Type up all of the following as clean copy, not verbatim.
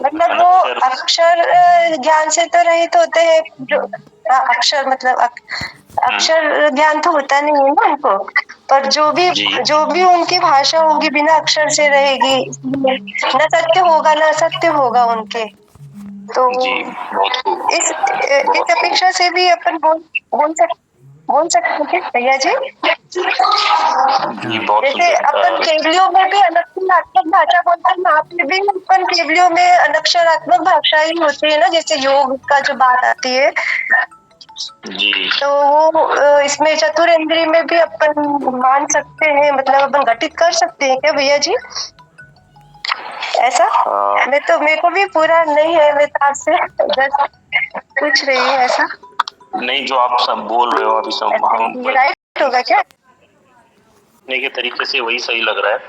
मतलब वो अक्षर ज्ञान से तो रहित होते हैं, जो अक्षर मतलब अक्षर ज्ञान तो होता नहीं है ना उनको, पर जो भी उनकी भाषा होगी बिना अक्षर से रहेगी, न सत्य होगा न असत्य होगा उनके। तो इस अपेक्षा से भी अपन बोल सकते हैं भैया जी। जैसे अपन केवलियों में भी अनक्षरात्मक भाषा बोलते हैं, वहाँ पे भी अपन केवलियों में अनक्षरात्मक भाषा ही होती है ना, जैसे योग का जो बात आती है। तो वो इसमें चतुरेंद्रिय में भी अपन मान सकते हैं, मतलब अपन घटित कर सकते हैं क्या भैया जी? ऐसा मेरे को भी पूरा नहीं है, मैं तो आपसे बस पूछ रही हूँ ऐसा। नहीं, जो आप सब बोल रहे हो अभी सब हम राइट होगा क्या? के तरीके से वही सही लग रहा है,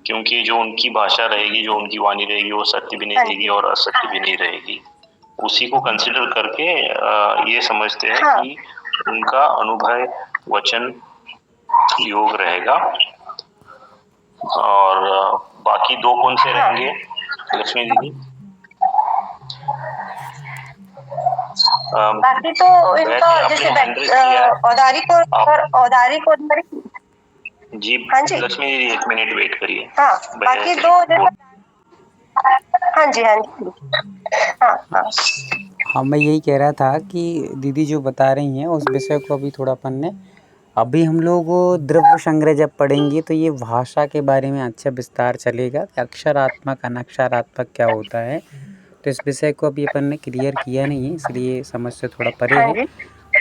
क्योंकि जो उनकी भाषा रहेगी, जो उनकी वाणी रहेगी, वो सत्य भी नहीं रहेगी और असत्य भी नहीं रहेगी। उसी को कंसिडर करके ये समझते हैं कि उनका अनुभव वचन योग रहेगा। और बाकी दो कौन से रहेंगे लक्ष्मी दीदी? बाकी तो इनका जैसे औदारिक जी। हाँ जी लक्ष्मी दीदी 1 मिनट वेट करिए। हाँ, बाकी दो हाँ जी हाँ, मैं यही कह रहा था कि दीदी जो बता रही हैं उस विषय को अभी थोड़ा अपन ने अभी हम लोग द्रव्य संग्रह जब पढ़ेंगे तो ये भाषा के बारे में अच्छा विस्तार चलेगा कि अक्षरात्मक अनक्षरात्मक क्या होता है। तो इस विषय को अभी अपन ने क्लियर किया नहीं है, इसलिए समझ से थोड़ा परे है।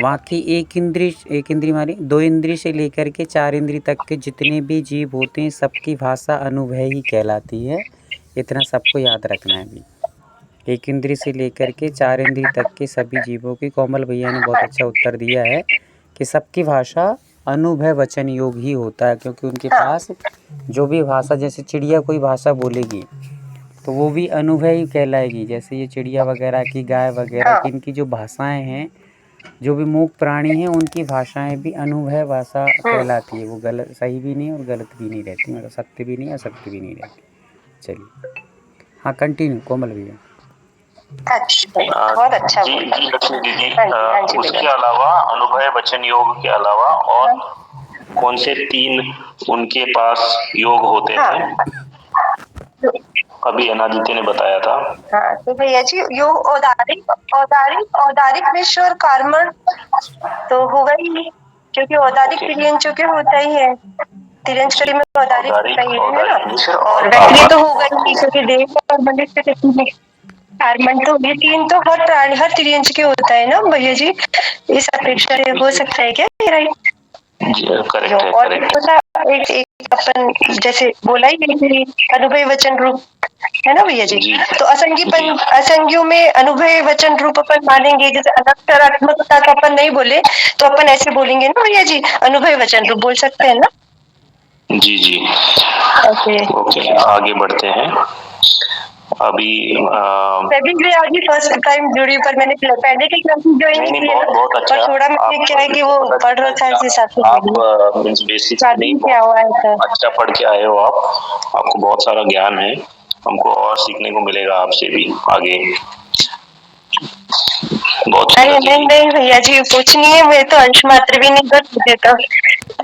वहाँ की एक इंद्री मानी 2 इंद्री से लेकर के 4 इंद्री तक के जितने भी जीव होते हैं सबकी भाषा अनुभव ही कहलाती है। इतना सबको याद रखना है अभी। 1 इंद्री से लेकर के 4 इंद्री तक के सभी जीवों की, कोमल भैया ने बहुत अच्छा उत्तर दिया है कि सबकी भाषा अनुभव वचन योग ही होता है, क्योंकि उनके पास जो भी भाषा, जैसे चिड़िया कोई भाषा बोलेगी तो वो भी अनुभव ही कहलाएगी। जैसे ये चिड़िया वगैरह की, गाय वगैरह की, इनकी जो भाषाएं हैं, जो भी मूक प्राणी हैं उनकी भाषाएं भी अनुभव भाषा कहलाती है। वो गलत सही भी नहीं और गलत भी नहीं रहती, मतलब सत्य भी नहीं असत्य भी नहीं रहती। चलिए हाँ, कंटिन्यू कोमल भैया। बहुत अच्छा जी लक्ष्मी दीदी, उसके अलावा अनुभव वचन योग के अलावा और कौन से 3 उनके पास योग होते हैं? अभी अनादित्य ने बताया था। हाँ, तो भैया जी योग औदारिक विश्व और कर्मण तो होगा ही, क्योंकि औदारिक तिर्यंचों के होता ही है, तिर्यंचरी में औदारिक होता ही है ना, और व्यक्ति तो होगा ही, क्योंकि देव और मनुष्य कार्बन तो ये 3 तो हर प्राणी हर तिर्यंच के होता है ना भैया जी। इस अपेक्षा से हो सकता है क्या? राइट। और एक अपन जैसे बोला ही अनुभव वचन रूप है ना भैया जी। तो असंज्ञों में अनुभव वचन रूप अपन मानेंगे, जैसे अनक्षरात्मकता का अपन नहीं बोले तो अपन ऐसे बोलेंगे ना भैया जी, अनुभव वचन रूप बोल सकते हैं ना? जी ओके, आगे बढ़ते हैं। अभी आज फर्स्ट टाइम जुड़ी, पर मैंने पहले के क्लासेस ज्वाइन नहीं किए, बहुत अच्छा। पर थोड़ा मैंने क्या है कि वो पढ़ रहा था इस हिसाब से आप मींस बेसिक नहीं क्या हुआ है, अच्छा पढ़ के आए हो आप, आपको बहुत सारा ज्ञान है, हमको और सीखने को मिलेगा आपसे भी आगे। नहीं भैया जी, कुछ नहीं है, मैं तो अंश मात्र भी नहीं कर देता,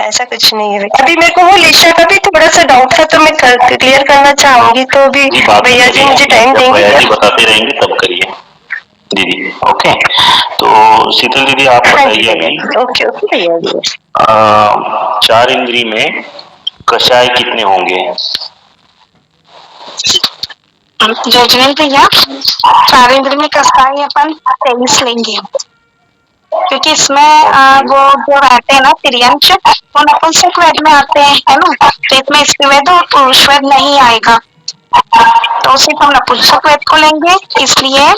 ऐसा कुछ नहीं है। अभी मेरे को वो लिशा का भी थोड़ा सा डाउट था, तो मैं क्लियर करना चाहूंगी, तो भी भैया जी मुझे टाइम देंगे? भैया जी बताते रहेंगे तब करिए दीदी। ओके, तो शीतल दीदी आप बताइए अभी। ओके भैया जी। 4 इंद्री में कषाय कितने होंगे? जजमेंट भैया, 4 इंद्री में कषाय अपन 23 लेंगे, क्योंकि इसमें वो जो रहते हैं ना तिर्यंच, वो नपुंसक वेद में आते हैं, है ना, तो इसमें स्त्री वेद और पुरुष वेद नहीं आएगा, तो सिर्फ हम नपुंसक वेद को लेंगे, इसलिए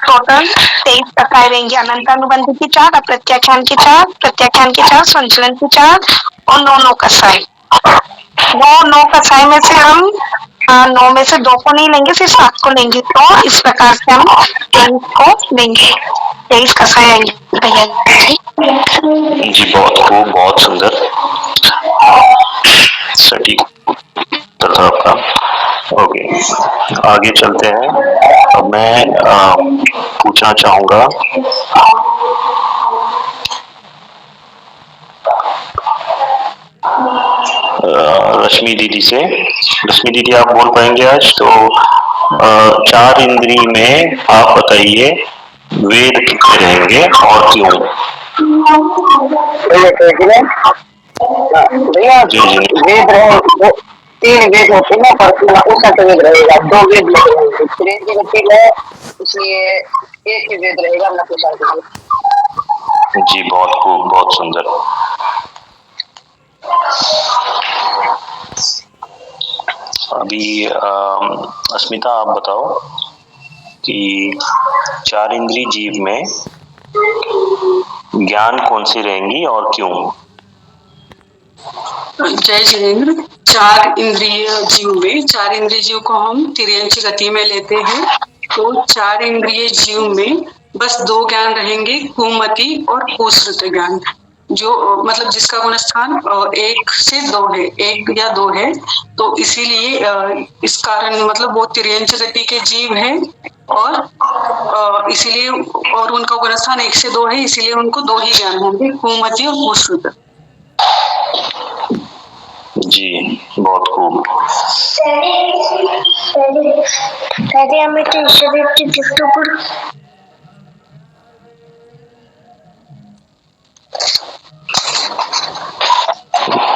टोटल 23 कषाय रहेंगे। अनंत अनुबंध की 4, अप्रत्याख्यान की 4, प्रत्याख्यान की 4, संचलन की 4 और 9 कषाय। वो 9 कषाय में से हम 9 में से 2 को नहीं लेंगे, सिर्फ 7 को लेंगे, तो इस प्रकार से हम 23 को लेंगे, 23 कषाय आएंगे भैया जी। बहुत खूब, बहुत सुंदर, सटीक उत्तर था आपका। ओके, आगे चलते हैं। मैं पूछना चाहूंगा रश्मि दीदी से। रश्मि दीदी आप बोल पाएंगे आज? तो चार इंद्री में आप बताइए वेद कितने रहेंगे और क्यों? भैया जी जी वेद रहे दो, तीन वेद होते हैं ना, पर उसका तो वेद रहेगा, दो वेद लगेंगे, त्रेन की गति है, इसलिए एक ही वेद रहेगा नपुंसक के लिए। जी, बहुत खूब, बहुत सुंदर। अभी अस्मिता आप बताओ कि चार इंद्री जीव में ज्ञान कौन सी रहेंगी और क्यों? जय जिनेन्द्र। चार इंद्रिय जीव में, चार इंद्रिय जीव को हम तिर्यंच गति में लेते हैं, तो चार इंद्रिय जीव में बस दो ज्ञान रहेंगे, कुमति और कुश्रुत ज्ञान, जो मतलब जिसका गुणस्थान एक से दो है, एक या दो है, तो इसीलिए इस कारण मतलब वो तिर्यंच गति के जीव है और इसीलिए और उनका गुणस्थान एक से दो है, इसीलिए उनको दो ही ज्ञान होंगे, कुमति और कुश्रुत। जी, बहुत खूब।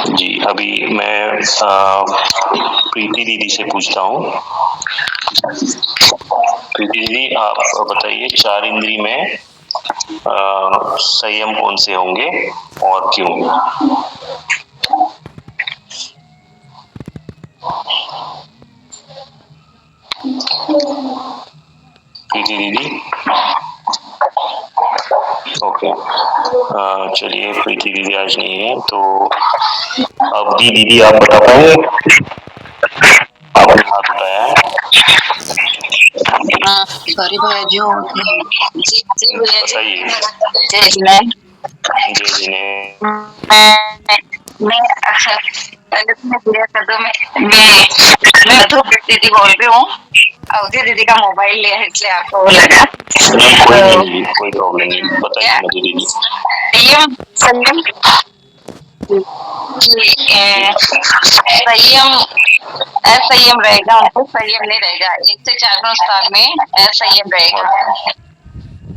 जी, अभी मैं प्रीति दीदी से पूछता हूँ। प्रीति दीदी आप बताइए चार इंद्री में संयम कौन से होंगे और क्यों? प्रीति दीदी ओके, चलिए प्रीति दीदी आज नहीं है, तो अवधि दीदी आप बता पाएंगे? आपने हाथ उठाया है। सॉरी भैया जो जी जी भैया जी, बताइए। जय जिनेन्द्र। जय जिनेन्द्र। मैं अक्सर पहले तो मैं पूरा शब्दों में मैं मधु दीदी बोल रही हूँ। अवधि दीदी का मोबाइल लिया है इसलिए आपको वो लगा। कोई प्रॉब्लम नहीं, बताइए मधु दीदी। संयम संयम संयम असंयम रहेगा, उनको संयम नहीं रहेगा। एक से चार स्थान में असंयम रहेगा।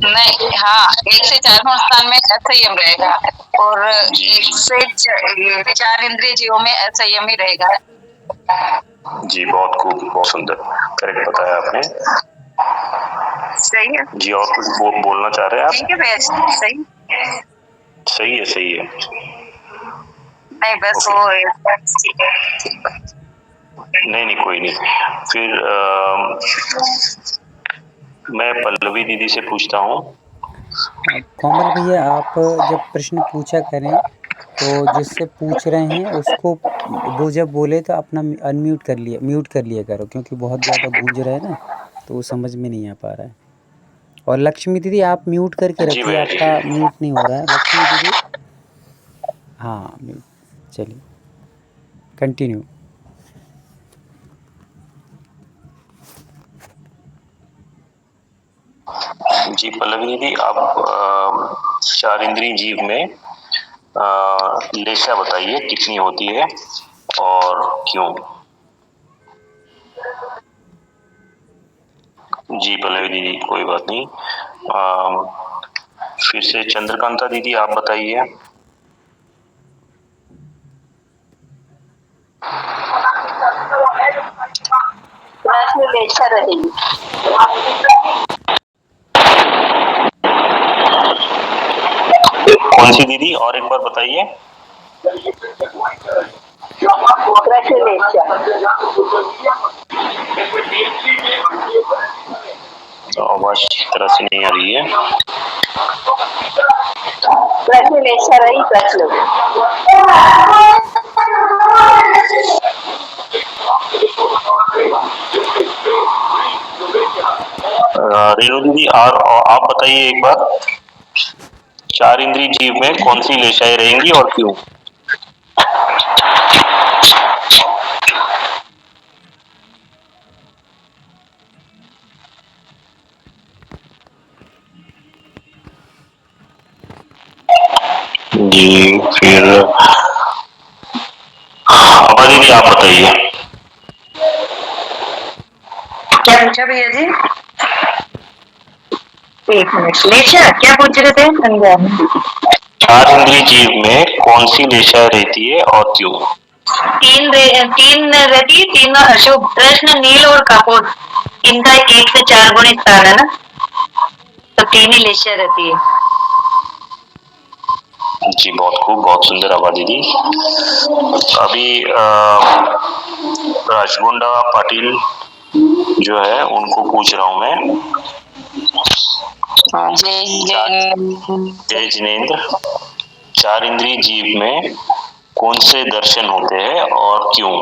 नहीं, हाँ, एक से चार स्थान में असंयम रहेगा और एक से चार इंद्रिय जीवों में असंयम ही रहेगा। जी, बहुत खूब, बहुत सुंदर, करेक्ट बताया आपने। सही है जी, और कुछ बोलना चाह रहे हैं आप? ठीक है भैया, सही सही है, सही है। नहीं बस Okay. वो नहीं, कोई नहीं। फिर मैं पल्लवी दीदी से पूछता हूँ। कोमल भैया आप जब प्रश्न पूछा करें तो जिससे पूछ रहे हैं उसको वो जब बोले तो अपना म्यूट कर लिया करो, क्योंकि बहुत ज़्यादा गूंज रहा है ना, तो वो समझ में नहीं आ पा रहा है। और लक्ष्मी दीदी आप म्यूट करके जी रखिए, भैया जी। आपका म्यूट नहीं हो रहा है लक्ष्मी दीदी। हाँ म्यूट, चलिए कंटिन्यू। जी पल्लवी दीदी, आप चार इंद्रिय जीव में लेशा बताइए कितनी होती है और क्यों? जी पल्लवी दीदी कोई बात नहीं। फिर से चंद्रकांता दीदी आप बताइए। लेशा रहेगी। कौन सी दीदी, और एक बार बताइए। तो आवाज ठीक तरह से नहीं आ रही है। लेशा रही प्रश्न। रेणु दीदी और आप बताइए एक बार, चार इंद्रिय जीव में कौन सी लेशाएं रहेंगी और क्यों? जी, फिर अब दीदी आप बताइए। क्या पूछा भैया जी? एक मिनट, लेशा क्या पूछ रहे थे? समझा नहीं। 4 इंद्रिय जीव में कौन सी लेशा रहती है और क्यों? तीन रहती है, तीनों शुभ कृष्ण, नील और कपूर, इनका 1 से 4 गुण स्थान है ना, तो 3 ही लेशा रहती है। जी बहुत खूब, बहुत सुंदर आभा दीदी। अभी राजगुंडा पाटिल जो है उनको पूछ रहा हूँ मैं। जय जिनेन्द्र, 4 इंद्रिय जीव में कौन से दर्शन होते हैं और क्यों?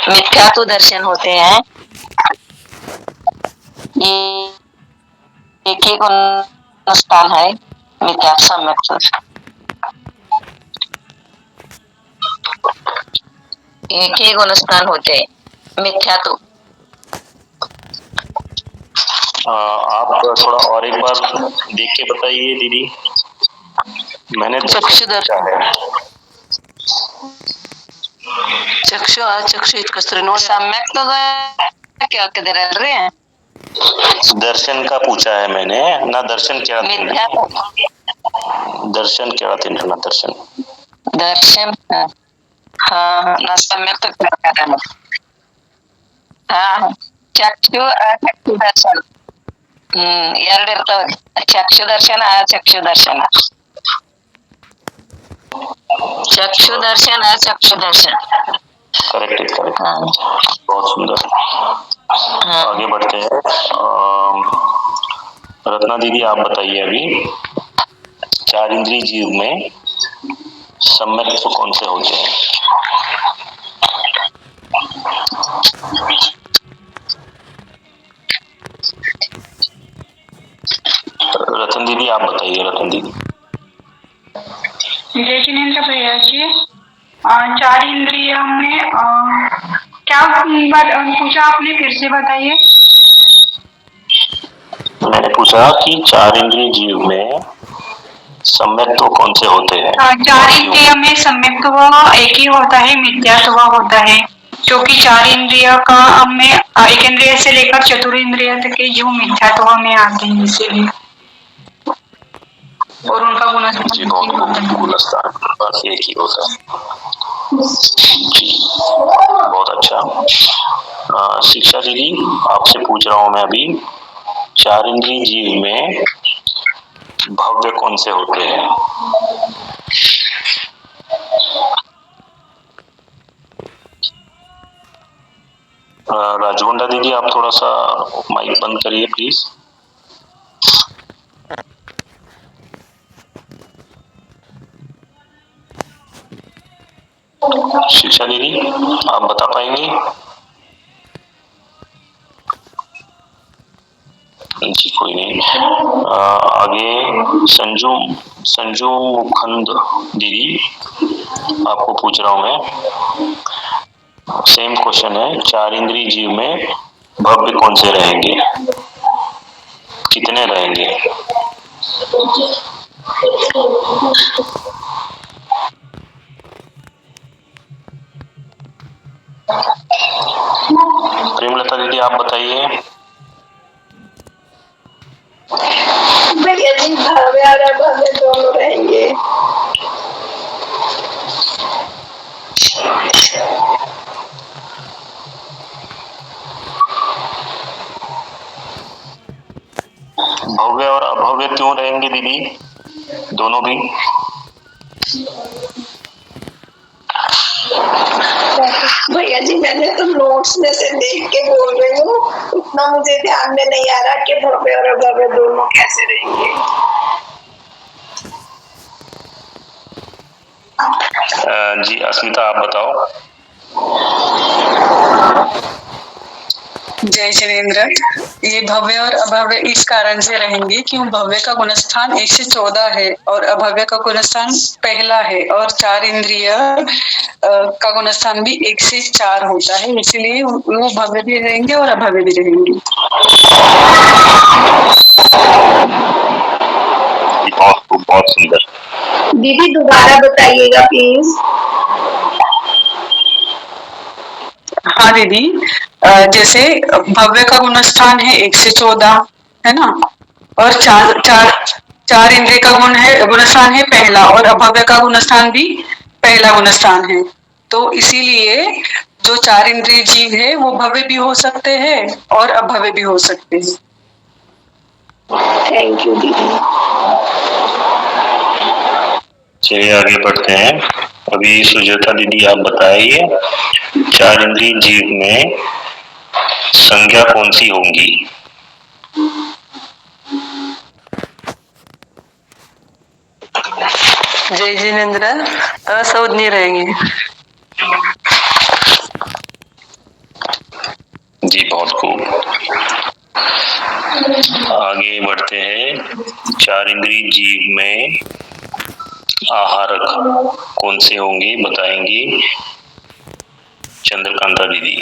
मिथ्यात्व दर्शन होते हैं। ये एक ही गुण स्थान है मिथ्यात्व सम्यक्त्व। एक ही गुण स्थान होते हैं मिथ्यात्व। आप थोड़ा और एक बार देख के बताइए दीदी। मैंने चक्षु दर्शन है चक्षु इत्कस्त्रिनो सम्यक्त्व क्या किधर रहे हैं? दर्शन का पूछा है मैंने ना, दर्शन क्या दर्शन क्या तिंडना दर्शन दर्शन हाँ ना सम्यक्त्व क्या है? हाँ चक्षु अचक्षु दर्शन ಎರಡು ಇರ್ತವೆ, ಚಕ್ಷು ದರ್ಶನ ಅಚಕ್ಷು ದರ್ಶನ. चक्षु दर्शन अचक्षु दर्शन। करेक्ट। बहुत सुंदर। आगे बढ़ते हैं। रत्ना दीदी आप बताइए अभी 4 इंद्रिय जीव में सम्यक्त्व कौन से होते हैं? रतन दीदी आप बताइए। रतन दीदी। जय जिनेन्द्र भैया जी, 4 इंद्रियों में क्या पूछा आपने, फिर से बताइए। मैंने पूछा कि 4 इंद्रिय जीव में सम्यक्त्व कौन से होते हैं? 4 इंद्रियों में सम्यक्त्व एक ही होता है, मिथ्यात्व होता है, क्योंकि 4 इंद्रियों का में एक इंद्रिय से लेकर चतुर्इंद्रिय तक के जीव मिथ्यात्व में आते हैं, इसीलिए। और उनका गुणस्थान बस एक ही होता है। जी बहुत अच्छा। शिक्षा दीदी आपसे पूछ रहा हूँ मैं अभी 4 इंद्रिय जीव में भव्य कौन से होते हैं? राजगुंडा दीदी आप थोड़ा सा माइक बंद करिए प्लीज। शिक्षा दीदी आप बता पाएंगे? जी कोई नहीं। आगे संजू मुखंद दीदी आपको पूछ रहा हूं मैं, सेम क्वेश्चन है। 4 इंद्रिय जीव में भव्य कौन से रहेंगे, कितने रहेंगे? प्रेमलता दीदी आप बताइए। भैया जी भव्य और अभव्य दोनों रहेंगे। भव्य और अभव्य क्यों रहेंगे दीदी, दोनों भी? भैया जी मैंने तो नोट्स में से देख के बोल रही हूँ, उतना मुझे ध्यान में नहीं आ रहा कि भव्य और अभव्य दोनों कैसे रहेंगे। जी अस्मिता आप बताओ। जय जिनेन्द्र। ये भव्य और अभव्य इस कारण से रहेंगे क्यों भव्य का गुणस्थान 1 से 14 है और अभव्य का गुणस्थान पहला है और 4 इंद्रिय का गुणस्थान भी 1 से 4 होता है, इसलिए वो भव्य भी रहेंगे और अभव्य भी रहेंगे। बहुत सुंदर। दीदी दोबारा बताइएगा प्लीज। हाँ दीदी, जैसे भव्य का गुणस्थान है 1 से 14, है ना, और चार इंद्रिय का गुणस्थान है पहला और अभव्य का गुणस्थान भी पहला गुणस्थान है, तो इसीलिए जो 4 इंद्रिय जीव है वो भव्य भी हो सकते हैं और अभव्य भी हो सकते हैं। थैंक यू दीदी। चलिए आगे बढ़ते हैं। अभी सुजाता दीदी आप बताइए 4 इंद्रिय जीव में संज्ञा कौन सी होंगी? जय जिनेन्द्र, असंज्ञ रहेंगे। जी बहुत खूब। आगे बढ़ते हैं। 4 इंद्रिय जीव में आहारक कौन से होंगे बताएंगे चंद्रकांता दीदी।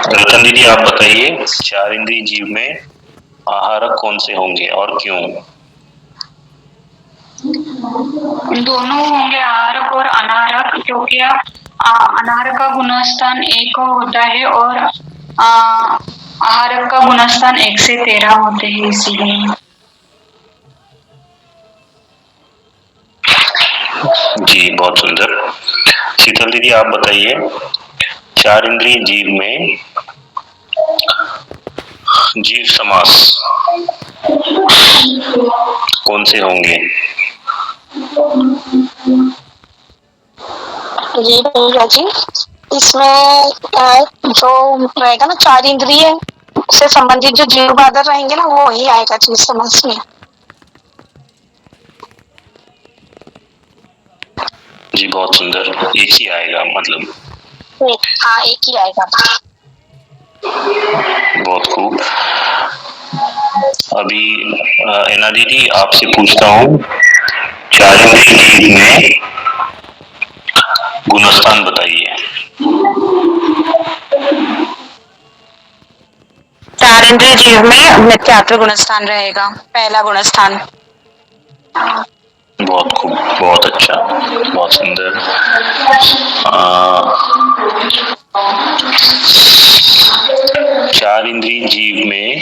रतन दीदी आप बताइए 4 इंद्रिय जीव में आहारक कौन से होंगे और क्यों? दोनों होंगे आहारक और अनाहारक, क्योंकि अनाहारक का गुणस्थान 1 होता है और आहारक का गुणस्थान 1 से 13 होते हैं, इसीलिए। जी बहुत सुंदर। शीतल दीदी आप बताइए 4 इंद्रिय जीव में जीव समास कौन से होंगे? जी भैया जी, इसमें जो रहेगा ना 4 इंद्रिय से संबंधित जो जीव बादर रहेंगे ना वो ही आएगा जीव समास में। जी बहुत सुंदर। एक ही आएगा मतलब? हाँ एक ही आएगा। बहुत खूब। अभी एना दीदी आपसे पूछता हूँ 4 इंद्रिय जीव में गुणस्थान बताइए। 4 इंद्रिय जीव में मिथ्यात्व गुणस्थान रहेगा, पहला गुणस्थान। बहुत खूब, बहुत अच्छा, बहुत सुंदर। 4 इंद्रिय जीव में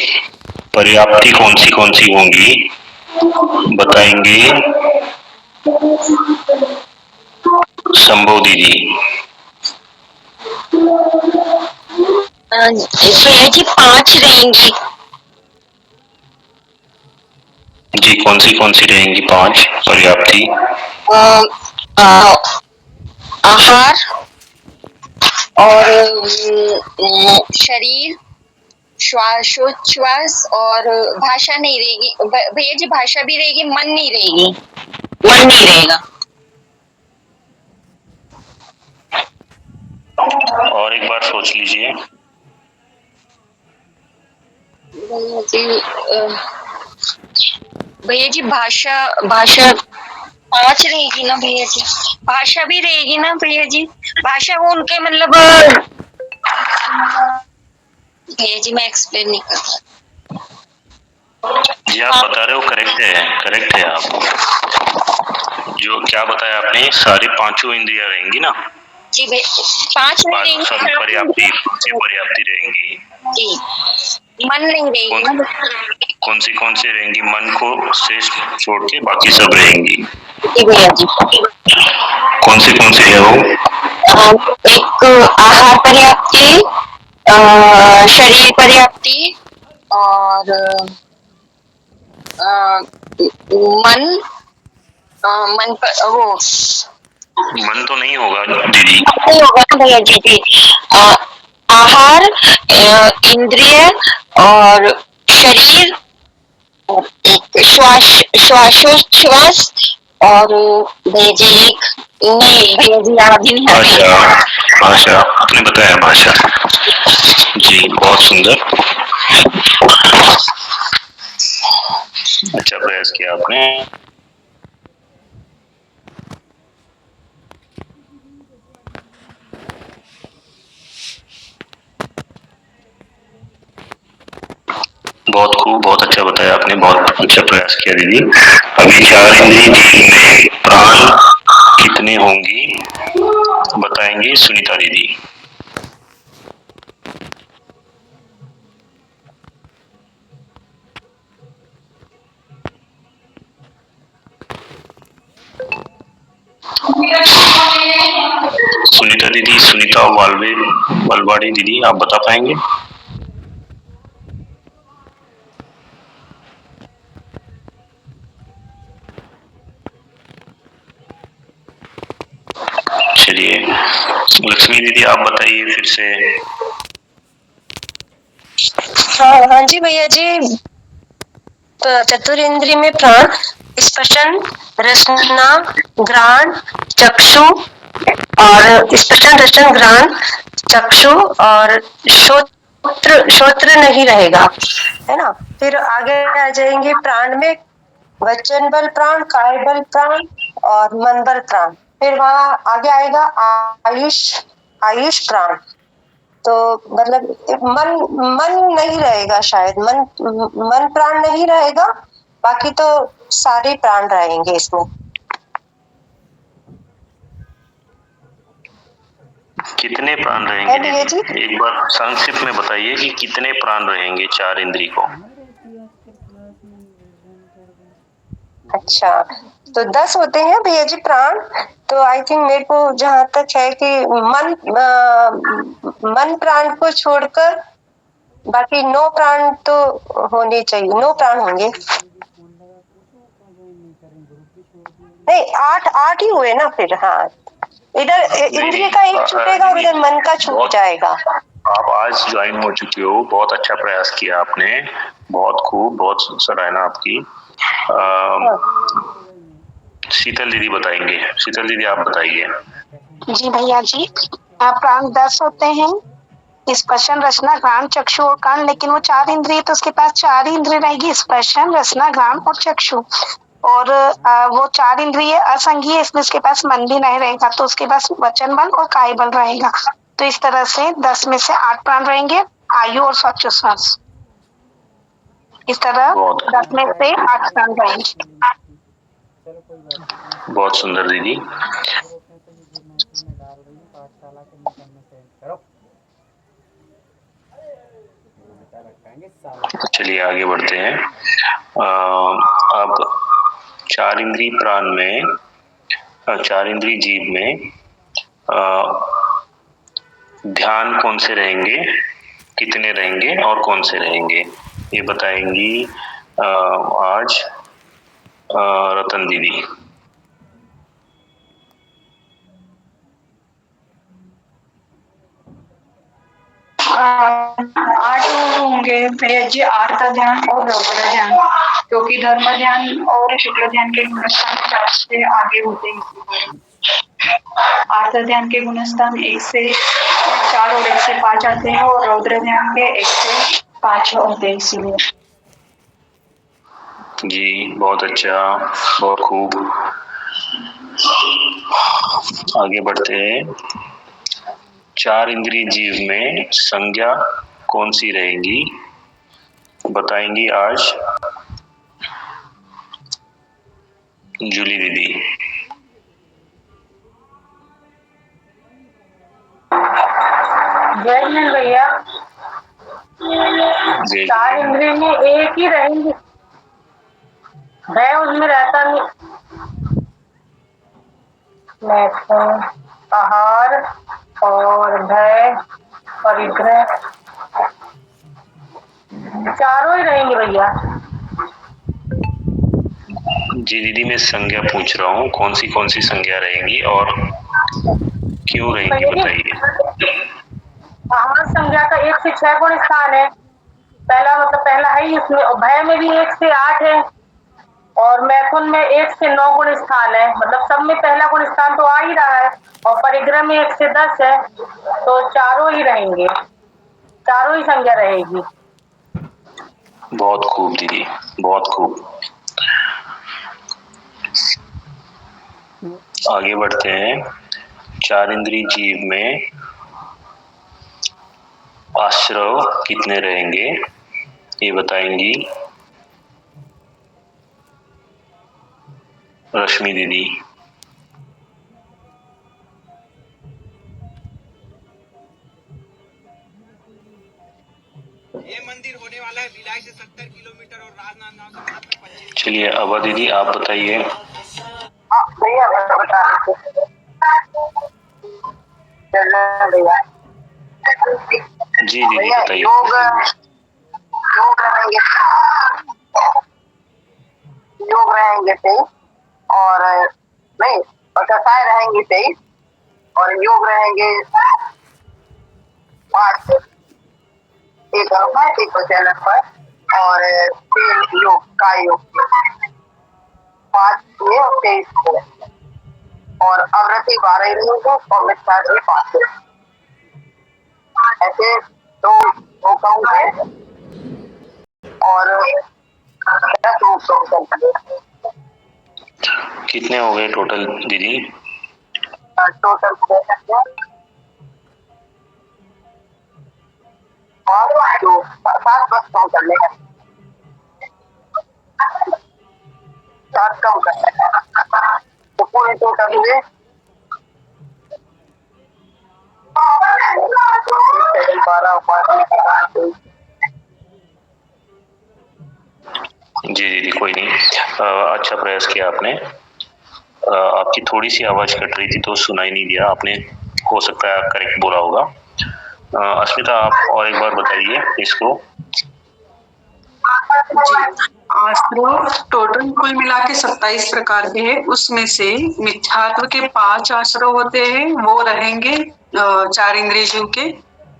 पर्याप्ति कौन सी होंगी बताएंगे संभव दीदी। भैया जी 5 रहेंगी। जी कौन सी रहेंगी 5 पर्याप्ति? आहार और शरीर, श्वासोच्छ्वास और भाषा नहीं रहेगी भैया जी, भाषा भी रहेगी, मन नहीं रहेगी, मन नहीं रहेगा। और एक बार सोच लीजिए। भैया जी भाषा 5 रहेगी ना भैया जी, भाषा भी रहेगी ना भैया जी, भाषा वो उनके मतलब भैया जी मैं एक्सप्लेन नहीं कर सकती। जी आप बता रहे हो करेक्ट है आप जो क्या बताया आपने, सारी 5 इंद्रियां रहेंगी ना? जी भैया 5 नहीं रहेंगी, पर्याप्ति रहेंगी जी, मन नहीं रहेगी ना। कौन सी रहेंगी? मन को शेष छोड़ के बाकी सब रहेंगी। जी भैया जी। कौन सी है वो? एक आहार पर्याप्ति, शरीर पर्याप्ति और मन पर वो मन तो नहीं होगा दीदी। नहीं होगा ना भैया जी। जी आहार, इंद्रिय और शरीर श्वासोच्छ्वास और बेजिक नहीं भैया जी याद ही नहीं आ रही। भाषा भाषा आपने बताया भाषा। जी बहुत सुंदर, अच्छा प्रयास किया आपने। बहुत खूब, बहुत अच्छा बताया आपने, बहुत अच्छा प्रयास किया दीदी। अभी 4 इंद्रिय जीव में प्राण कितने होंगी बताएंगे सुनीता दीदी। सुनीता दीदी, सुनीता वालवाड़ी दीदी, आप बता पाएंगे? चलिए लक्ष्मी दीदी आप बताइए फिर से। हाँ जी भैया जी, चतुरेंद्रिय में प्राण स्पर्शन, रसना, घ्राण, चक्षु और स्पर्शन, रसन, घ्राण, चक्षु और श्रोत्र नहीं रहेगा, है ना। फिर आगे आ जाएंगे प्राण में वचन बल प्राण, काय बल प्राण और मन बल प्राण। फिर वहां आगे आएगा आयुष प्राण। तो मतलब मन मन नहीं रहेगा, शायद मन प्राण नहीं रहेगा, बाकी तो सारे प्राण रहेंगे इसमें। कितने प्राण रहेंगे दीदी? एक बार संक्षिप्त में बताइए कि कितने प्राण रहेंगे 4 इंद्रिय को। अच्छा, तो 10 होते हैं भैया जी प्राण। तो आई थिंक मेरे को जहाँ तक है कि मन प्राण को छोड़कर बाकी 9 प्राण तो होने चाहिए, 9 प्राण होंगे। नहीं, 8 ही हुए ना फिर। हाँ, इधर इंद्रिय का एक छूटेगा और इधर मन का छूट जाएगा। आप आज ज्वाइन हो चुके हो, बहुत अच्छा प्रयास किया आपने, बहुत खूब, बहुत सराहना आपकी। शीतल दीदी बताएंगे। शीतल दीदी आप बताइए। जी भैया जी, प्राण 10 होते हैं, स्पर्शन, रसना, घ्राण, चक्षु और कान। लेकिन वो 4 इंद्रिय तो उसके पास 4 ही इंद्रिय रहेगी, स्पर्शन, रसना, घ्राण और चक्षु। और वो 4 इंद्रिय असंगीय, इसमें उसके पास मन भी नहीं रहेगा, तो उसके पास वचन बल और काय बल रहेगा। तो इस तरह से 10 में से 8 प्राण रहेंगे, आयु और श्वासोच्छ्वास। इस तरह 10 में से 8 प्राण रहेंगे। बहुत सुंदर दीदी। चलिए आगे बढ़ते हैं। अब 4 इंद्रिय प्राण में, 4 इंद्रिय जीव में ध्यान कौन से रहेंगे, कितने रहेंगे और कौन से रहेंगे, ये बताएंगी आज रतन दीदी। आठ होंगे भैया जी, आर्त ध्यान और रौद्र ध्यान, क्योंकि धर्म ध्यान और शुक्ल ध्यान के गुणस्थान 4 से आगे होते हैं। आर्त ध्यान के गुणस्थान 1 से 4 और 1 से 5 आते हैं, और रौद्र ध्यान के 1 से 5 होते हैं, इसीलिए। जी बहुत अच्छा, बहुत खूब। आगे बढ़ते हैं। 4 इंद्रिय जीव में संज्ञा कौन सी रहेगी बताएंगी आज जूली दीदी। जय हिंद भैया। 4 इंद्रिय में एक ही रहेंगे, भय उसमें रहता नहीं। मैथुन, आहार और भय, परिग्रह, चारों ही रहेंगे भैया। जी दीदी, मैं संज्ञा पूछ रहा हूँ, कौन सी संज्ञा रहेंगी और क्यों रहेंगी बताइए। आहार संज्ञा का 1 से 6 गुण स्थान है, पहला है ही इसमें, और भय में भी 1 से 8 है और मैथुन में 1 से 9 गुण स्थान है, मतलब सब में पहला गुण स्थान तो आ ही रहा है, और परिग्रह में 1 से 10 है, तो चारों ही रहेंगे, चारों ही संज्ञा रहेगी। बहुत खूब दीदी, बहुत खूब। आगे बढ़ते हैं। 4 इंद्रिय जीव में आश्रव कितने रहेंगे ये बताएंगी रश्मि दीदी। ये मंदिर होने वाला है भिलाई से 70 किलोमीटर और राजनांदगांव से मात्र 25। चलिए अबा दीदी आप बताइए। भैया बता भैया जी दीदी बताइए। योग रहेंगे, योग रहेंगे 23 और नहीं, और कसाय रहेंगे 23 और योग रहेंगे 5, एक अनुभव एक चैनल पर, और 3 योग का योग 5 में और 23 को, और अवृत्ति 12 योग और मिथ्या 5 ऐसे तो वो कहूँगे और 10 कितने हो गए टोटल दीदी? टोटल 7 बस कम कर लेंगे, 7 कम कर लेंगे तो पूरे टोटल हुए 12। जी दीदी कोई नहीं, अच्छा प्रयास किया आपने। आपकी थोड़ी सी आवाज कट रही थी तो सुनाई नहीं दिया आपने, हो सकता है करेक्ट बोला होगा। अस्मिता आप और एक बार बताइए इसको। जी, आश्रव टोटल कुल मिला के 27 प्रकार के हैं, उसमें से मिथ्यात्व के 5 आश्रव होते हैं, वो रहेंगे 4 इंद्रिय जीव के,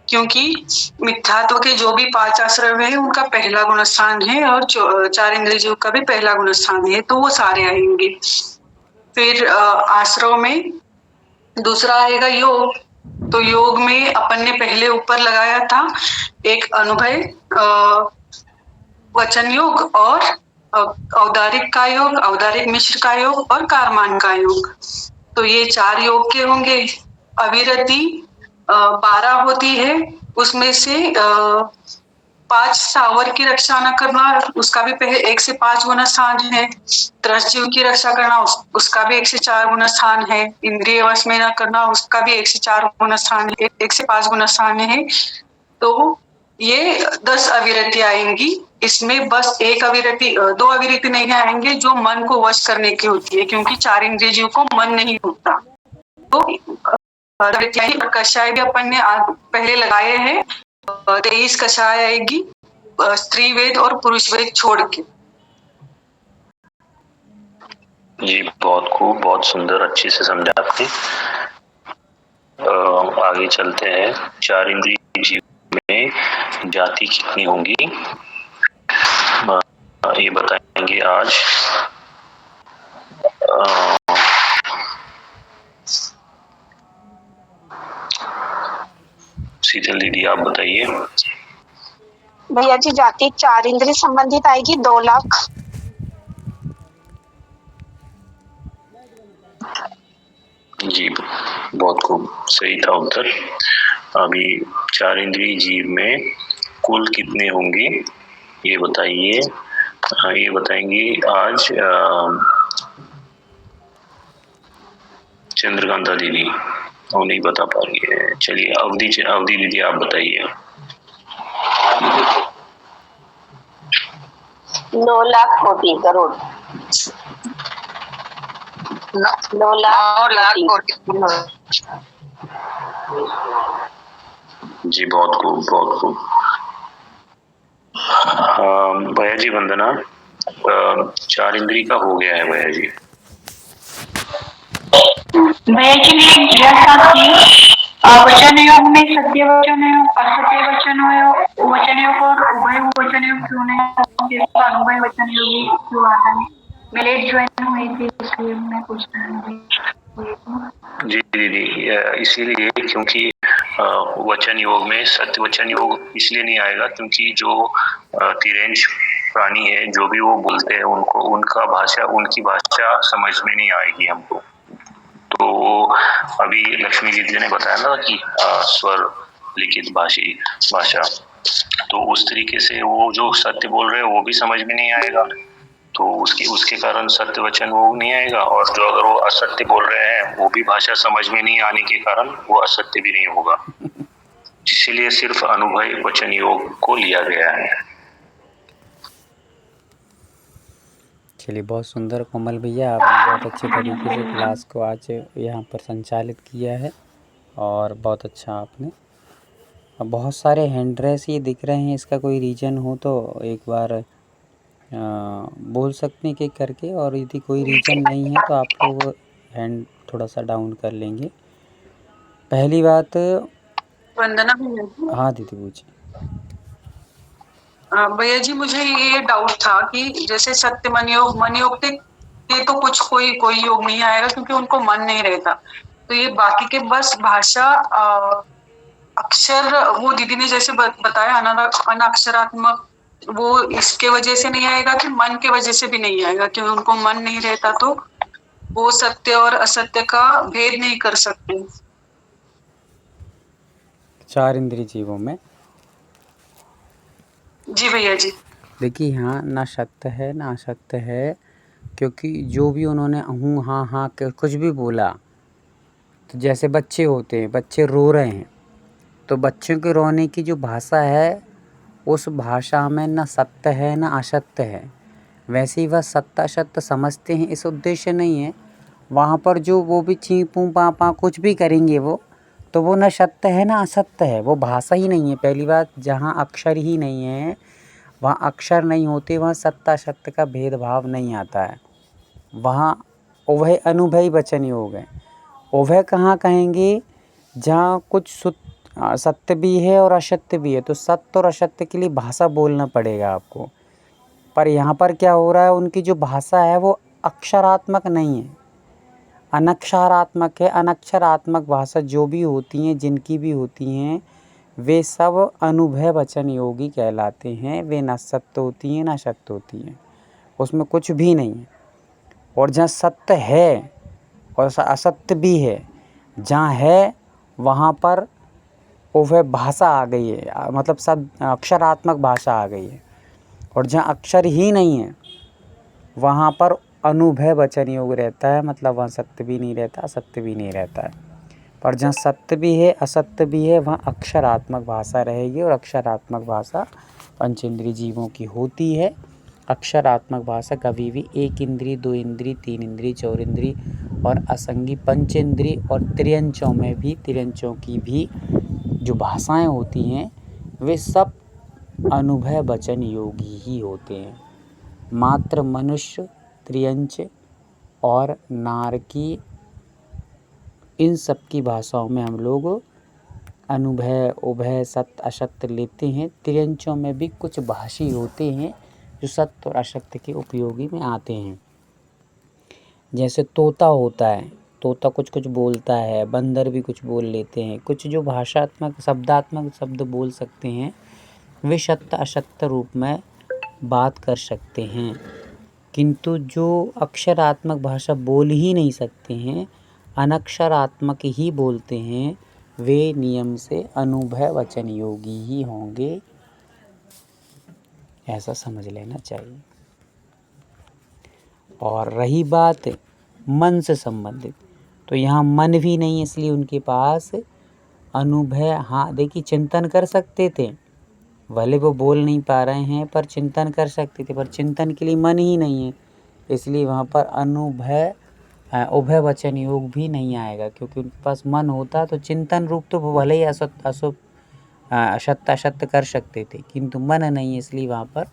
क्योंकि मिथ्यात्व के जो भी 5 आश्रव है उनका पहला गुण स्थान है और 4 इंद्रिय जीव का भी पहला गुण स्थान है, तो वो सारे आएंगे। फिर आश्रव में दूसरा आएगा योग, तो योग में अपन ने पहले ऊपर लगाया था एक अनुभव वचन योग और औदारिक का योग, औदारिक मिश्र का योग और कारमान का योग, तो ये 4 योग के होंगे। अविरति 12 होती है, उसमें से 5 सावर की रक्षा न करना, उसका भी पहले 1 से 5 गुना स्थान है। त्रस जीव की रक्षा करना, उसका भी 1 से 4 गुना स्थान है। इंद्रिय वश में न करना, उसका भी 1 से 4 गुना स्थान है, 1 से 5 गुना स्थान है। तो ये 10 अविरति आएंगी। इसमें बस 1 अविरति, 2 अविरति नहीं आएंगे जो मन को वश करने की होती है, क्योंकि 4 इंद्रिय जीव को मन नहीं होता। तो कषाय भी अपन ने पहले लगाए हैं, 23 कषाय आएगी स्त्री वेद और पुरुष वेद छोड़ के। जी बहुत खूब, बहुत सुंदर, अच्छे से समझा आपने। आगे चलते हैं। 4 इंद्रिय जीव में जाति कितनी होंगी ये बताएंगे आज। शीतल दीदी आप बताइए। भैया जी जाति 4 इंद्रिय संबंधित आएगी 2 लाख। जी बहुत खूब, सही था उत्तर। अभी 4 इंद्रिय जीव में कुल कितने होंगे ये बताइए। ये बताएंगी आज चंद्रकांता दीदी, वो नहीं बता पा रही है। चलिए अवधि दीदी आप बताइए। 9 लाख कोटि करोड़, 9 लाख कोटि। जी बहुत खूब, बहुत खूब। भैया जी वंदना, 4 इंद्रिय का हो गया है भैया जी। भैया जी ने किया था कि वचन योग में सत्य वचन योग, असत्य वचन योग और उभय वचन योग क्यों नहीं? जैसे अनुभय वचन योग ही क्यों आता है? मैं लेट ज्वाइन हुई थी इसलिए मैं पूछना जी दीदी, इसीलिए क्योंकि वचन योग में सत्य वचन योग इसलिए नहीं आएगा क्योंकि जो तिर्यंश प्राणी है, जो भी वो बोलते हैं, उनको उनकी भाषा समझ में नहीं आएगी हमको। तो अभी लक्ष्मी दीदी ने बताया ना कि स्वर लिखित भाषा, तो उस तरीके से वो जो सत्य बोल रहे हैं वो भी समझ में नहीं आएगा, तो उसके कारण सत्य वचन वो नहीं आएगा, और जो अगर वो असत्य बोल रहे हैं वो भी भाषा समझ में नहीं आने के कारण वो असत्य भी नहीं होगा। इसीलिए सिर्फ अनुभव वचन योग को लिया गया है। चलिए, बहुत सुंदर कोमल भैया, आपने बहुत अच्छे तरीके से क्लास को आज यहाँ पर संचालित किया है और बहुत अच्छा आपने। अब बहुत सारे हैंड रेस ये दिख रहे हैं, इसका कोई रीज़न हो तो एक बार बोल सकते हैं कि करके, और यदि कोई रीज़न नहीं है तो आप लोग हैंड थोड़ा सा डाउन कर लेंगे। पहली बात, वंदना भैया जी। हाँ दीदी पूछिए। भैया जी, मुझे ये डाउट था कि जैसे सत्य मन योग के तो कोई योग नहीं आएगा क्योंकि उनको मन नहीं रहता, तो ये बाकी के बस भाषा अक्षर, वो दीदी ने जैसे बताया अनाक्षरात्मक, वो इसके वजह से नहीं आएगा कि मन के वजह से भी नहीं आएगा, क्योंकि उनको मन नहीं रहता तो वो सत्य और असत्य का भेद नहीं कर सकते। 4 इंद्रिय जीवों में जी भैया जी। देखिए, यहाँ ना सत्य है ना असत्य है, क्योंकि जो भी उन्होंने हूँ हाँ हाँ कुछ भी बोला, तो जैसे बच्चे होते हैं, बच्चे रो रहे हैं, तो बच्चों के रोने की जो भाषा है उस भाषा में ना सत्य है ना असत्य है। वैसे ही वह सत्य असत्य समझते हैं, इस उद्देश्य नहीं है। वहाँ पर जो वो भी ची पू पा पा कुछ भी करेंगे वो, तो वो ना सत्य है ना असत्य है, वो भाषा ही नहीं है। पहली बात, जहाँ अक्षर ही नहीं है, वहाँ अक्षर नहीं होते, वहाँ सत्य असत्य का भेदभाव नहीं आता है। वहाँ उभय अनुभवी वचन योग है। उभय कहाँ कहेंगे? जहाँ कुछ सत्य भी है और असत्य भी है, तो सत्य और असत्य के लिए भाषा बोलना पड़ेगा आपको। पर यहाँ पर क्या हो रहा है, उनकी जो भाषा है वो अक्षरात्मक नहीं है, अनक्षरात्मक है। अनक्षरात्मक भाषा जो भी होती हैं, जिनकी भी होती हैं, वे सब अनुभव वचन योगी कहलाते हैं। वे ना सत्य होती हैं ना असत्य होती हैं, उसमें कुछ भी नहीं है। और जहाँ सत्य है और असत्य भी है, जहाँ है वहाँ पर उभय भाषा आ गई है, मतलब सब अक्षरात्मक भाषा आ गई है। और जहाँ अक्षर ही नहीं है वहाँ पर अनुभव वचन योग रहता है, मतलब वहाँ सत्य भी नहीं रहता असत्य भी नहीं रहता है। पर जहाँ सत्य भी है असत्य भी है, वहाँ अक्षरात्मक भाषा रहेगी, और अक्षरात्मक भाषा पंचेंद्रिय जीवों की होती है। अक्षरात्मक भाषा कभी भी 1 इंद्रिय 2 इंद्रिय 3 इंद्रिय 4 इंद्रिय और असंगी पंचेंद्रिय और त्रियंचों में भी, त्रियंचों की भी जो भाषाएं होती हैं वे सब अनुभव वचन योगी ही होते हैं। मात्र मनुष्य, त्रियंच और नारकी, इन सब की भाषाओं में हम लोग अनुभव उभय सत्य असत्य लेते हैं। त्रियंचों में भी कुछ भाषी होते हैं जो सत्य और असत्य के उपयोगी में आते हैं। जैसे तोता होता है, तोता कुछ कुछ बोलता है, बंदर भी कुछ बोल लेते हैं। कुछ जो भाषात्मक शब्दात्मक शब्द बोल सकते हैं, वे सत्य असत्य रूप में बात कर सकते हैं। किंतु जो अक्षरात्मक भाषा बोल ही नहीं सकते हैं, अनक्षरात्मक ही बोलते हैं, वे नियम से अनुभव वचन योगी ही होंगे, ऐसा समझ लेना चाहिए। और रही बात मन से संबंधित, तो यहाँ मन भी नहीं है, इसलिए उनके पास अनुभव, हाँ देखिए, चिंतन कर सकते थे, भले वो बोल नहीं पा रहे हैं पर चिंतन कर सकते थे, पर चिंतन के लिए मन ही नहीं है, इसलिए वहाँ पर अनुभव उभय वचन योग भी नहीं आएगा। क्योंकि उनके पास मन होता तो चिंतन रूप तो वो भले ही असत्य असत्य कर सकते थे, किंतु मन नहीं है, इसलिए वहाँ पर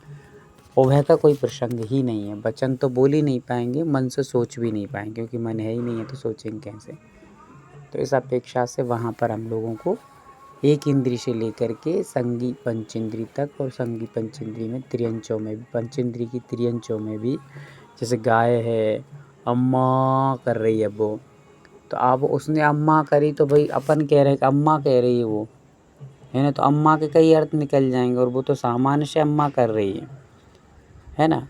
उभय का कोई प्रसंग ही नहीं है। वचन तो बोल ही नहीं पाएंगे, मन से सोच भी नहीं पाएंगे, क्योंकि मन है ही नहीं है तो सोचेंगे कैसे। तो इस अपेक्षा से वहाँ पर हम लोगों को एक इंद्री से लेकर के संगी पंचेंद्री तक और संगी पंचेंद्री में त्रियंचों में भी, पंचेंद्री की त्रियंचों में भी, जैसे गाय है अम्मा कर रही है वो, तो अब उसने अम्मा करी तो भाई अपन कह रहे हैं कि अम्मा कह रही है वो, है ना, तो अम्मा के कई अर्थ निकल जाएंगे और वो तो सामान्य से अम्मा कर रही है ना।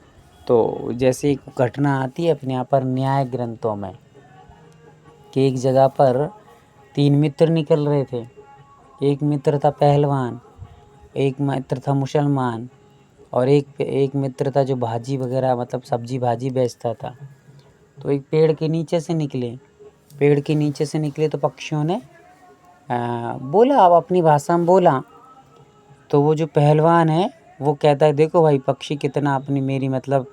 तो जैसे एक घटना आती है अपने यहाँ पर न्याय ग्रंथों में कि एक जगह पर 3 मित्र निकल रहे थे। एक मित्र था पहलवान, एक मित्र था मुसलमान और एक मित्र था जो भाजी वगैरह मतलब सब्जी भाजी बेचता था। तो एक पेड़ के नीचे से निकले तो पक्षियों ने बोला, अब अपनी भाषा में बोला। तो वो जो पहलवान है वो कहता है देखो भाई पक्षी कितना अपनी मेरी मतलब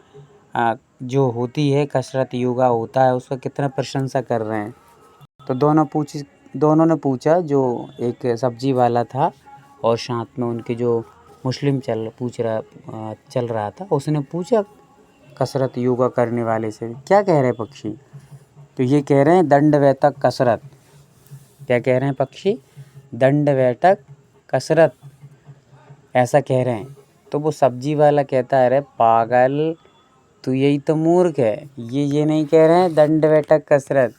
जो होती है कसरत योगा होता है उसका कितना प्रशंसा कर रहे हैं। तो दोनों ने पूछा, जो एक सब्जी वाला था और साथ में उनके जो मुस्लिम चल रहा था, उसने पूछा कसरत योगा करने वाले से क्या कह रहे हैं पक्षी। तो ये कह रहे हैं दंड वैतक कसरत। क्या कह रहे हैं पक्षी? दंड वैतक कसरत, ऐसा कह रहे हैं। तो वो सब्जी वाला कहता है अरे पागल तू, यही तो मूर्ख है, ये नहीं कह रहे हैं दंड वैतक कसरत,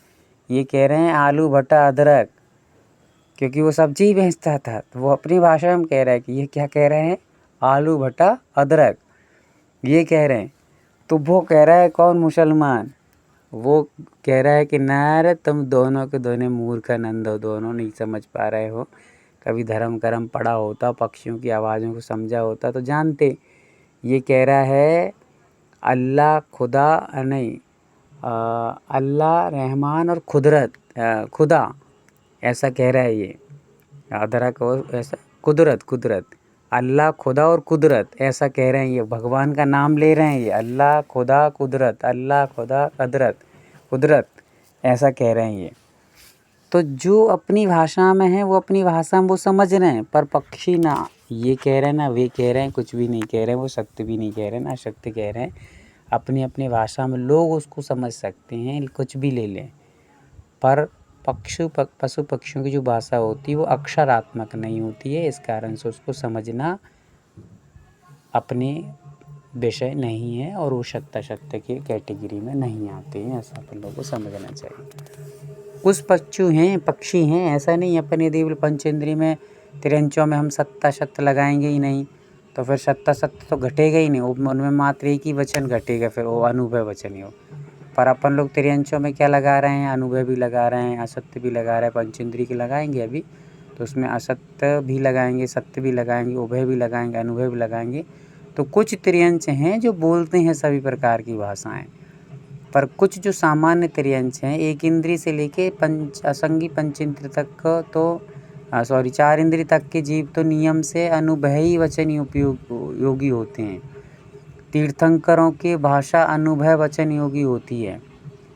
ये कह रहे हैं आलू भट्टा अदरक, क्योंकि वो सब्जी बेचता था। तो वो अपनी भाषा में कह रहा है कि ये क्या कह रहे हैं, आलू भट्टा अदरक, ये कह रहे हैं। तो वो कह रहा है कौन? मुसलमान। वो कह रहा है कि ना रे तुम दोनों के दोनों मूर्खानंद हो, दोनों नहीं समझ पा रहे हो। कभी धर्म कर्म पढ़ा होता, पक्षियों की आवाज़ों को समझा होता तो जानते। ये कह रहा है अल्लाह खुदा नहीं, अल्लाह रहमान और खुदा, ऐसा कह रहा है ये अदरक और ऐसा कुदरत, अल्लाह खुदा और कुदरत, ऐसा कह रहे हैं। ये भगवान का नाम ले रहे हैं, ये अल्लाह खुदा कुदरत, अल्लाह खुदा कुदरत, ऐसा कह रहे हैं ये। तो जो अपनी भाषा में है वो अपनी भाषा में वो समझ रहे हैं, पर पक्षी ना ये कह रहे हैं ना वे कह रहे हैं, कुछ भी नहीं कह रहे हैं, वो सत्य भी नहीं कह रहे हैं ना असत्य कह रहे हैं। अपनी अपनी भाषा में लोग उसको समझ सकते हैं, कुछ भी ले लें, पर पशु पक्षियों की जो भाषा होती है वो अक्षरात्मक नहीं होती है। इस कारण से उसको समझना अपने विषय नहीं है और वो सत्य की कैटेगरी में नहीं आते हैं, ऐसा अपन लोगों को समझना चाहिए। कुछ पक्षी हैं ऐसा नहीं, अपने देवल पंचेंद्री में त्रियंचों में हम सत्य लगाएंगे ही नहीं, तो फिर सत्य तो घटेगा ही नहीं, उनमें मात्र एक ही वचन घटेगा, फिर वो अनुभव वचन ही हो। पर अपन लोग त्रियंचों में क्या लगा रहे हैं? अनुभव भी लगा रहे हैं, असत्य भी लगा रहे हैं। पंचेंद्री के लगाएंगे अभी तो उसमें असत्य भी लगाएंगे, सत्य भी लगाएंगे, उभय भी लगाएंगे, अनुभव भी लगाएंगे। तो कुछ त्रियंच हैं जो बोलते हैं सभी प्रकार की भाषाएं, पर कुछ जो सामान्य त्रियंच हैं एक इंद्री से लेके असंगी पंचेंद्र तक तो 4 इंद्री तक के जीव तो नियम से अनुभवी वचन योगी होते हैं। तीर्थंकरों की भाषा अनुभव वचन योगी होती है।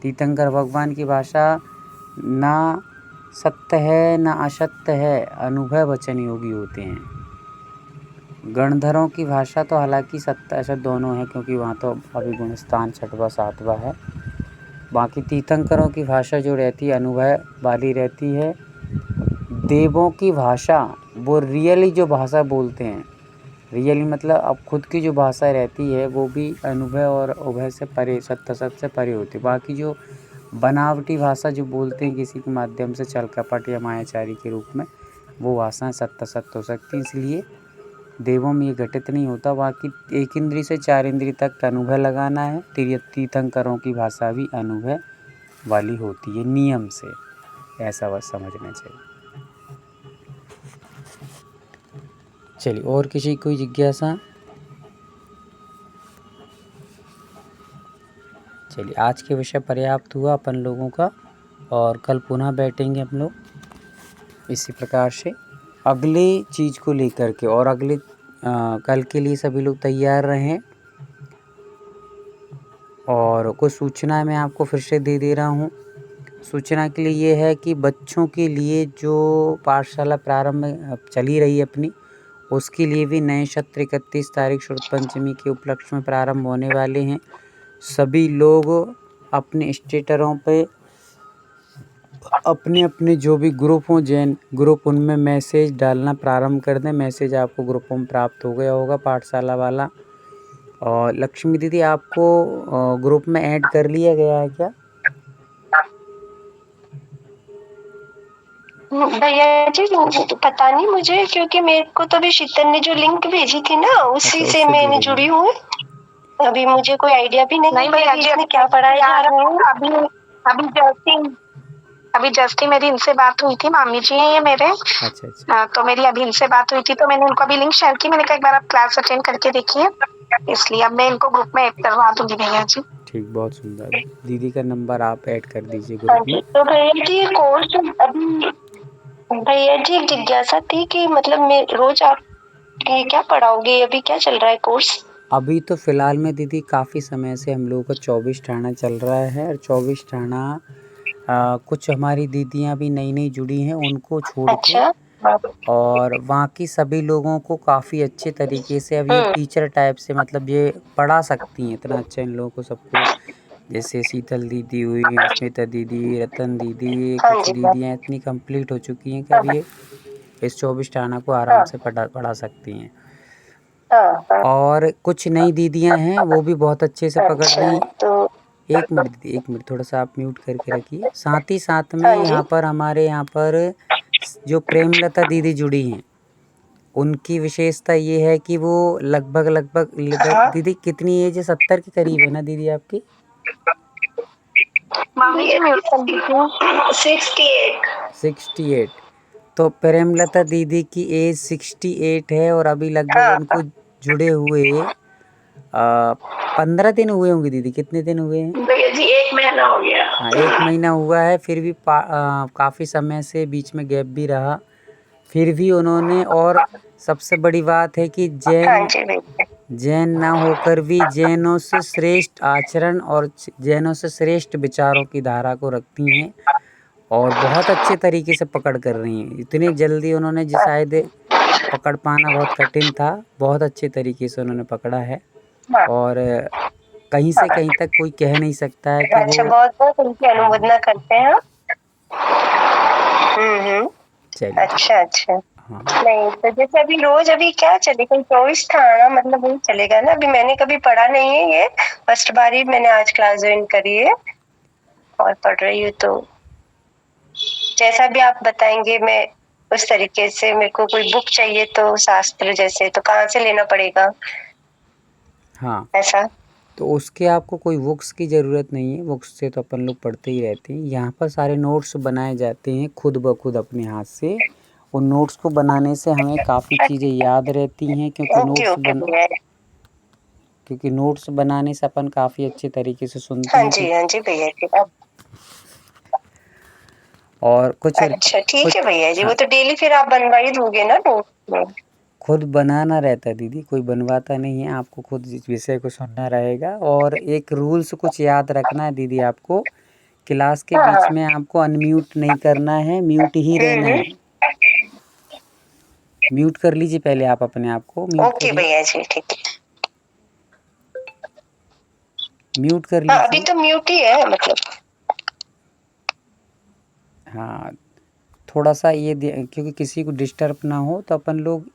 तीर्थंकर भगवान की भाषा ना सत्य है ना असत्य है, अनुभव वचन योगी होते हैं। गणधरों की भाषा तो हालांकि सत्य असत दोनों है, क्योंकि वहाँ तो अभी गुणस्थान 6वां 7वां है। बाकी तीर्थंकरों की भाषा जो रहती है अनुभव वाली रहती है। देवों की भाषा वो रियली जो भाषा बोलते हैं, रियली मतलब अब खुद की जो भाषा रहती है वो भी अनुभव और उभय से परे, सत्य से परे होती है। बाकी जो बनावटी भाषा जो बोलते हैं किसी के माध्यम से छल कपट या मायाचारी के रूप में, वो भाषाएं सत्य हो सकती हैं, इसलिए देवों में ये घटित नहीं होता। बाकी 1 इंद्री से 4 इंद्री तक अनुभव लगाना है। तीर्थंकरों की भाषा भी अनुभव वाली होती है नियम से, ऐसा बस समझना चाहिए। चलिए, और किसी कोई जिज्ञासा? चलिए, आज के विषय पर्याप्त हुआ अपन लोगों का, और कल पुनः बैठेंगे हम लोग इसी प्रकार से अगले चीज़ को लेकर के। और अगले कल के लिए सभी लोग तैयार रहें। और कुछ सूचना मैं आपको फिर से दे रहा हूँ। सूचना के लिए ये है कि बच्चों के लिए जो पाठशाला प्रारंभ चली रही है अपनी, उसके लिए भी नए सत्र 31 तारीख शुद्ध पंचमी के उपलक्ष्य में प्रारंभ होने वाले हैं। सभी लोग अपने स्टेटरों पे अपने अपने जो भी ग्रुप हों जैन ग्रुप उनमें मैसेज डालना प्रारंभ कर दें। मैसेज आपको ग्रुपों में प्राप्त हो गया होगा पाठशाला वाला। और लक्ष्मी दीदी आपको ग्रुप में ऐड कर लिया गया है क्या? भैया जी पता नहीं मुझे, क्योंकि मेरे को तो अभी शीतल ने जो लिंक भेजी थी ना उसी अच्छा, से उससे मैंने जुड़े जुड़ी हैं। हूँ। अभी मुझे कोई आइडिया भी नहीं नहीं भैया है कि जी, इसमें क्या पढ़ाया जा रहा है। अभी जस्ट ही मेरी इनसे बात हुई थी, मामी जी हैं ये मेरे। अच्छा अच्छा तो मेरी अभी इनसे बात हुई थी तो मैंने उनको अभी लिंक शेयर की। मैंने कहा एक बार आप क्लास अटेंड करके देखिए, इसलिए अब मैं इनको ग्रुप में ऐड करवा दूंगी भैया जी। ठीक, बहुत सुंदर। दीदी का नंबर आप ऐड कर दीजिए हाँ ग्रुप जी, में। तो भैया जी कोर्स अभी, भैया जी एक जिज्ञासा थी कि मतलब मैं रोज आप क्या पढ़ाओगे, अभी क्या चल रहा है कोर्स? अभी तो फ़िलहाल में दीदी काफ़ी समय से हम लोगों का 24 ठाणा चल रहा है। और 24 ठाणा कुछ हमारी दीदियाँ भी नई नई जुड़ी हैं उनको छोड़ के, अच्छा। और बाकी सभी लोगों को काफ़ी अच्छे तरीके से अब ये टीचर टाइप से मतलब ये पढ़ा सकती हैं। इतना अच्छा इन लोगों को सबको, जैसे शीतल दीदी हुई, अस्मिता दीदी, रतन दीदी, हाँ कुछ जी दीदियाँ इतनी कंप्लीट हो चुकी हैं कि अब ये इस 24 ठाणा को आराम हाँ से पढ़ा सकती हैं। हाँ। और कुछ नई दीदियाँ हैं वो भी बहुत अच्छे से पकड़ अच्छा, रही हैं। तो एक मिनट दीदी, एक मिनट, थोड़ा सा आप म्यूट करके रखिए। साथ ही साथ में हाँ जी। यहाँ पर हमारे यहाँ पर जो प्रेमलता दीदी जुड़ी हैं उनकी विशेषता ये है कि वो लगभग हाँ। दीदी कितनी एज है? 70 के करीब है ना दीदी आपकी? मामी जी म्यूट कर दीजिए। 68। 68। तो प्रेमलता दीदी की एज 68 है और अभी लगभग हाँ उनको जुड़े हुए 15 दिन हुए होंगे दीदी। कितने दिन हुए हैं? भैया जी 1 महीना हो गया। हाँ, 1 महीना हुआ है। फिर भी काफ़ी समय से बीच में गैप भी रहा, फिर भी उन्होंने, और सबसे बड़ी बात है कि हाँ जी भैया। जैन ना होकर भी जैनों से श्रेष्ठ आचरण और जैनों से श्रेष्ठ विचारों की धारा को रखती हैं और बहुत अच्छे तरीके से पकड़ कर रही हैं। इतनी जल्दी उन्होंने शायद पकड़ पाना बहुत कठिन था, बहुत अच्छे तरीके से उन्होंने पकड़ा है। और कहीं से कहीं तक कोई कह नहीं सकता है कि अच्छा, वो बहुत बहुत उनकी अनुमोदना करते हैं हम। चलिए। अच्छा। हाँ नहीं तो जैसे अभी रोज अभी क्या चलेगा, 24 ठाणा मतलब वही चलेगा ना? अभी मैंने कभी पढ़ा नहीं है, ये फर्स्ट बार ही मैंने आज क्लास ज्वाइन करी है और पढ़ रही हूँ। तो जैसा भी आप बताएंगे मैं उस तरीके से, मेरे को कोई बुक चाहिए तो शास्त्र जैसे, तो कहाँ से लेना पड़ेगा हाँ, ऐसा? तो उसके आपको कोई बुक्स की ज़रूरत नहीं है। बुक्स से तो अपन लोग पढ़ते ही रहते हैं। यहाँ पर सारे नोट्स बनाए जाते हैं खुद ब खुद अपने हाथ से। उन नोट्स को बनाने से हमें काफ़ी चीज़ें याद रहती हैं, क्योंकि नोट्स बनाने से अपन काफ़ी अच्छे तरीके से सुनते हाँ हैं। जी भैया जी। और कुछ अच्छा ठीक है भैया जी, हाँ, वो तो डेली फिर आप बनवा ही दोगे ना नोट? खुद बनाना रहता है दीदी, कोई बनवाता नहीं है। आपको खुद इस विषय को सुनना रहेगा। और एक रूल्स कुछ याद रखना है दीदी आपको, क्लास के बीच में आपको अनम्यूट नहीं करना है, म्यूट ही रहना है। म्यूट कर लीजिए पहले आप अपने आप को, म्यूट ओके भैया जी, ठीक है। म्यूट कर हाँ, अभी लीजिए। तो म्यूट ही है मतलब। हाँ, थोड़ा सा ये क्योंकि किसी को डिस्टर्ब ना हो, तो अपन लोग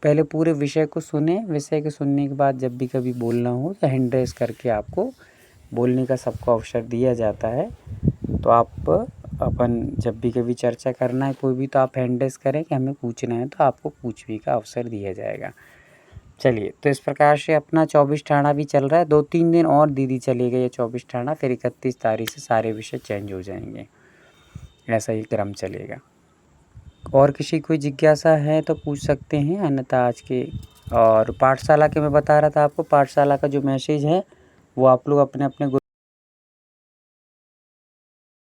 पहले पूरे विषय को सुने। विषय के सुनने के बाद जब भी कभी बोलना हो तो हैंड रेस करके आपको बोलने का सबको अवसर दिया जाता है। तो आप अपन जब भी कभी चर्चा करना है कोई भी, तो आप हैंड रेस करें कि हमें पूछना है, तो आपको पूछने का अवसर दिया जाएगा। चलिए, तो इस प्रकार से अपना 24 ठाणा भी चल रहा है। 2-3 दिन और दीदी चलेगा ये 24 ठाणा, फिर 31 तारीख से सारे विषय चेंज हो जाएंगे। ऐसा ही क्रम चलेगा। और किसी कोई जिज्ञासा है तो पूछ सकते हैं, अन्यथा आज के और पाठशाला के मैं बता रहा था आपको, पाठशाला का जो मैसेज है वो आप लोग अपने अपने